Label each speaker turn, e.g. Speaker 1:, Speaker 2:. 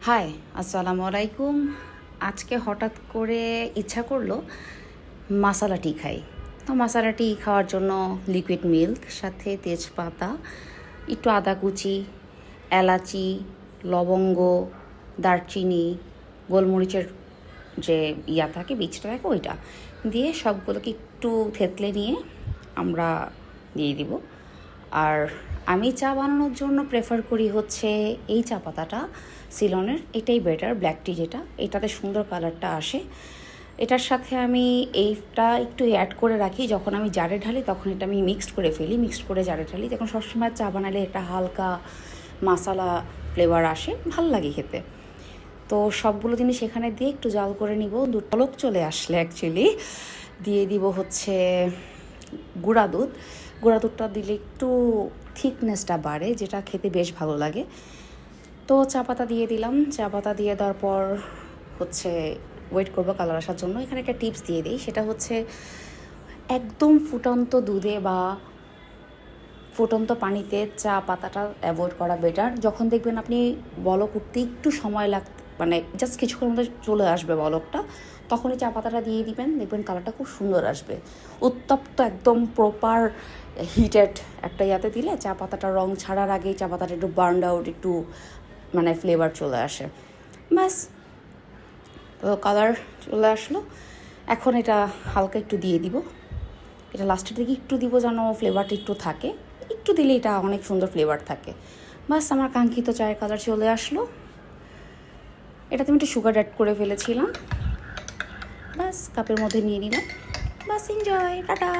Speaker 1: High, আসসালামু আলাইকুম। আজকে হঠাৎ করে ইচ্ছা করলো মাসালা টি খাই। তো মাসালা টি খাওয়ার জন্য লিকুইড মিল্ক, সাথে তেজপাতা, একটু আদা কুচি, এলাচি, লবঙ্গ, দারচিনি, গোলমরিচের যে থাকে বীজটা থাকে ওইটা দিয়ে সবগুলোকে একটু থেতলে নিয়ে আমরা দিয়ে দিব। আর আমি চা বানানোর জন্য প্রেফার করি হচ্ছে এই চা পাতাটা, সিলনের। এটাই বেটার, ব্ল্যাক টি যেটা, এটাতে সুন্দর কালারটা আসে। এটার সাথে আমি এইটা একটু অ্যাড করে রাখি, যখন আমি জারে ঢালি তখন এটা আমি মিক্সড করে ফেলি, মিক্সড করে জারে ঢালি। তখন সবসময় চা বানালে এটা হালকা মশালা ফ্লেভার আসে, ভাল লাগে খেতে। তো সবগুলো জিনিস এখানে দিয়ে একটু জাল করে নিব। দুধ চলে আসলে অ্যাকচুয়ালি দিয়ে দিব হচ্ছে গুঁড়া দুধ। গুঁড়া দুধটা দিলে একটু থিকনেসটা বাড়ে, যেটা খেতে বেশ ভালো লাগে। তো চা পাতা দিয়ে দিলাম। চা পাতা দিয়ে দেওয়ার পর হচ্ছে ওয়েট করবো কালার আসার জন্য। এখানে একটা টিপস দিয়ে দিই, সেটা হচ্ছে একদম ফুটন্ত দুধে বা ফুটন্ত পানিতে চা পাতাটা অ্যাভয়েড করা বেটার। যখন দেখবেন আপনি বলক উঠতে একটু সময় মানে জাস্ট কিছুক্ষণের মধ্যে চলে আসবে বলকটা, তখনই চা পাতাটা দিয়ে দিবেন, দেখবেন কালারটা খুব সুন্দর আসবে। উত্তপ্ত একদম প্রপার হিটেড একটা ইয়াতে দিলে চা পাতাটা রং ছাড়ার আগেই চা পাতাটা একটু বার্নড আউট, একটু মানে ফ্লেভার চলে আসে। ব্যাস, তো কালার চলে আসলো। এখন এটা হালকা একটু দিয়ে দিব। এটা লাস্টের দিকে একটু দিব যেন ফ্লেভারটা একটু থাকে, একটু দিলে এটা অনেক সুন্দর ফ্লেভার থাকে। বাস, আমার কাঙ্ক্ষিত চায়ের কালার চলে আসলো। এটাতে আমি একটু সুগার অ্যাড করে ফেলেছিলাম। বাস, কাপের মধ্যে নিয়ে নিলাম। বাস, এনজয়, টাটা।